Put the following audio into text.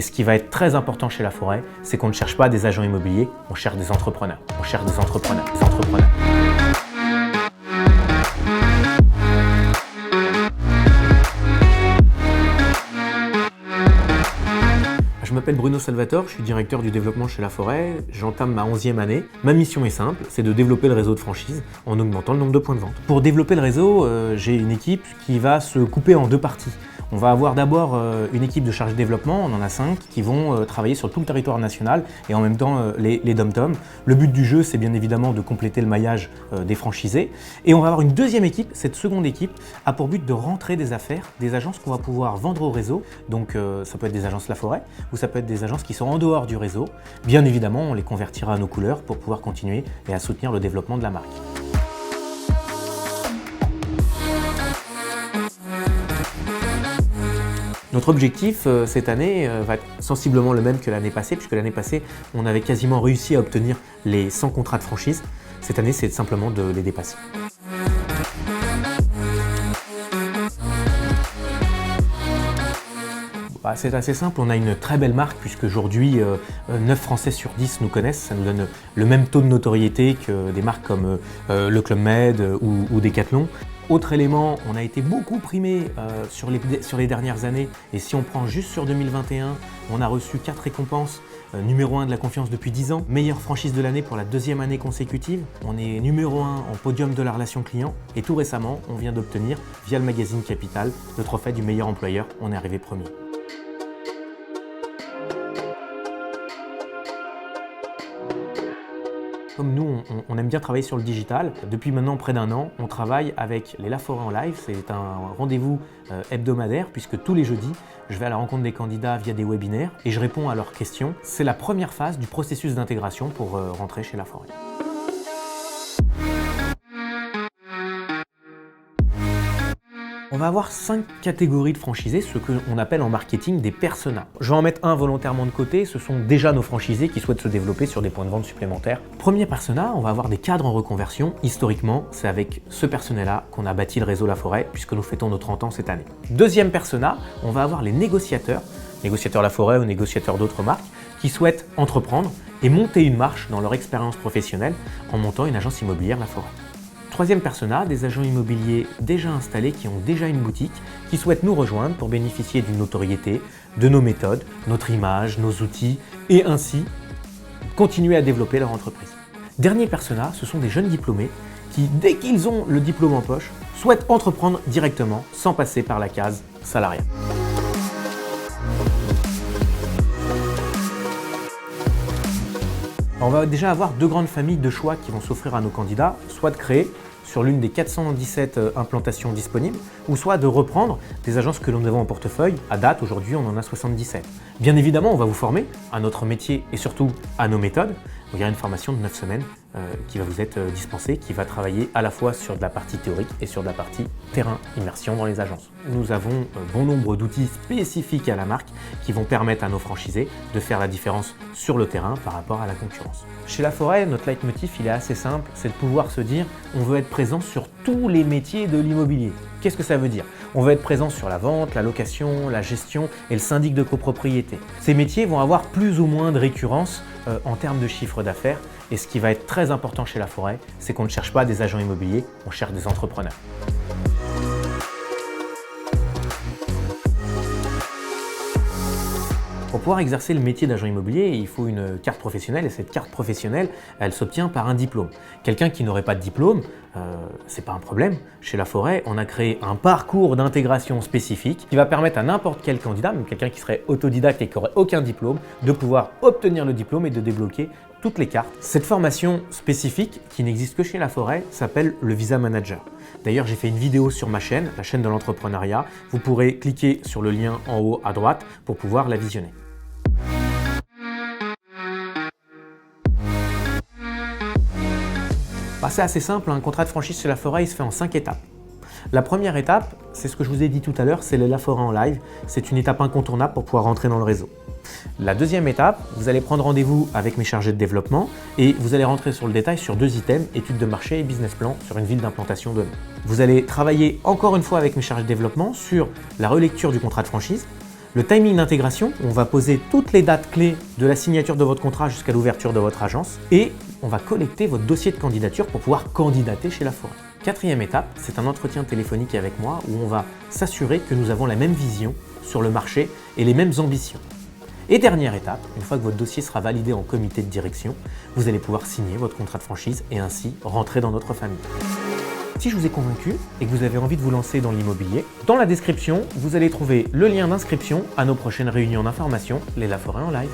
Et ce qui va être très important chez La Forêt, c'est qu'on ne cherche pas des agents immobiliers, on cherche des entrepreneurs. On cherche des entrepreneurs, des entrepreneurs. Je m'appelle Bruno Salvatore, je suis directeur du développement chez La Forêt, j'entame ma 11e année. Ma mission est simple, c'est de développer le réseau de franchise en augmentant le nombre de points de vente. Pour développer le réseau, j'ai une équipe qui va se couper en deux parties. On va avoir d'abord une équipe de chargés de développement, on en a 5, qui vont travailler sur tout le territoire national et en même temps les dom-toms. Le but du jeu, c'est bien évidemment de compléter le maillage des franchisés. Et on va avoir une deuxième équipe, cette seconde équipe a pour but de rentrer des affaires, des agences qu'on va pouvoir vendre au réseau. Donc ça peut être des agences La Forêt ou ça peut être des agences qui sont en dehors du réseau. Bien évidemment, on les convertira à nos couleurs pour pouvoir continuer et à soutenir le développement de la marque. Notre objectif cette année va être sensiblement le même que l'année passée, puisque l'année passée, on avait quasiment réussi à obtenir les 100 contrats de franchise. Cette année, c'est simplement de les dépasser. C'est assez simple, on a une très belle marque puisque aujourd'hui 9 Français sur 10 nous connaissent, ça nous donne le même taux de notoriété que des marques comme le Club Med ou Decathlon. Autre élément, on a été beaucoup primé sur les dernières années et si on prend juste sur 2021, on a reçu 4 récompenses. Numéro 1 de la confiance depuis 10 ans, meilleure franchise de l'année pour la 2e année consécutive. On est numéro 1 en podium de la relation client et tout récemment, on vient d'obtenir via le magazine Capital le trophée du meilleur employeur, on est arrivé premier. Comme nous, on aime bien travailler sur le digital. Depuis maintenant près d'1 an, on travaille avec les La Forêt en live. C'est un rendez-vous hebdomadaire puisque tous les jeudis, je vais à la rencontre des candidats via des webinaires et je réponds à leurs questions. C'est la première phase du processus d'intégration pour rentrer chez La Forêt. On va avoir 5 catégories de franchisés, ce qu'on appelle en marketing des personas. Je vais en mettre un volontairement de côté, ce sont déjà nos franchisés qui souhaitent se développer sur des points de vente supplémentaires. Premier persona, on va avoir des cadres en reconversion. Historiquement, c'est avec ce personnel-là qu'on a bâti le réseau La Forêt, puisque nous fêtons nos 30 ans cette année. Deuxième persona, on va avoir les négociateurs La Forêt ou négociateurs d'autres marques, qui souhaitent entreprendre et monter une marche dans leur expérience professionnelle en montant une agence immobilière La Forêt. Troisième persona, des agents immobiliers déjà installés qui ont déjà une boutique, qui souhaitent nous rejoindre pour bénéficier d'une notoriété, de nos méthodes, notre image, nos outils et ainsi continuer à développer leur entreprise. Dernier persona, ce sont des jeunes diplômés qui, dès qu'ils ont le diplôme en poche, souhaitent entreprendre directement sans passer par la case salariat. On va déjà avoir 2 grandes familles de choix qui vont s'offrir à nos candidats, soit de créer sur l'une des 417 implantations disponibles, ou soit de reprendre des agences que nous avons en portefeuille. À date, aujourd'hui, on en a 77. Bien évidemment, on va vous former à notre métier et surtout à nos méthodes. Il y aura une formation de 9 semaines qui va vous être dispensée, qui va travailler à la fois sur de la partie théorique et sur de la partie terrain, immersion dans les agences. Nous avons bon nombre d'outils spécifiques à la marque qui vont permettre à nos franchisés de faire la différence sur le terrain par rapport à la concurrence. Chez La Forêt, notre leitmotiv, il est assez simple, c'est de pouvoir se dire on veut être présent sur tous les métiers de l'immobilier. Qu'est-ce que ça veut dire? On veut être présent sur la vente, la location, la gestion et le syndic de copropriété. Ces métiers vont avoir plus ou moins de récurrence en termes de chiffre d'affaires. Et ce qui va être très important chez La Forêt, c'est qu'on ne cherche pas des agents immobiliers, on cherche des entrepreneurs. Pour pouvoir exercer le métier d'agent immobilier, il faut une carte professionnelle et cette carte professionnelle, elle s'obtient par un diplôme. Quelqu'un qui n'aurait pas de diplôme, c'est pas un problème. Chez La Forêt, on a créé un parcours d'intégration spécifique qui va permettre à n'importe quel candidat, même quelqu'un qui serait autodidacte et qui n'aurait aucun diplôme, de pouvoir obtenir le diplôme et de débloquer toutes les cartes. Cette formation spécifique, qui n'existe que chez La Forêt, s'appelle le Visa Manager. D'ailleurs, j'ai fait une vidéo sur ma chaîne, la chaîne de l'entrepreneuriat. Vous pourrez cliquer sur le lien en haut à droite pour pouvoir la visionner. C'est assez simple, un contrat de franchise chez La Forêt, il se fait en 5 étapes. La première étape, c'est ce que je vous ai dit tout à l'heure, c'est le La Forêt en live. C'est une étape incontournable pour pouvoir rentrer dans le réseau. La deuxième étape, vous allez prendre rendez-vous avec mes chargés de développement et vous allez rentrer sur le détail sur 2 items, études de marché et business plan sur une ville d'implantation donnée. Vous allez travailler encore une fois avec mes chargés de développement sur la relecture du contrat de franchise, Le timing d'intégration, on va poser toutes les dates clés de la signature de votre contrat jusqu'à l'ouverture de votre agence et on va collecter votre dossier de candidature pour pouvoir candidater chez La Forêt. Quatrième étape, c'est un entretien téléphonique avec moi où on va s'assurer que nous avons la même vision sur le marché et les mêmes ambitions. Et dernière étape, une fois que votre dossier sera validé en comité de direction, vous allez pouvoir signer votre contrat de franchise et ainsi rentrer dans notre famille. Si je vous ai convaincu et que vous avez envie de vous lancer dans l'immobilier, dans la description, vous allez trouver le lien d'inscription à nos prochaines réunions d'information, les La Forêt en live.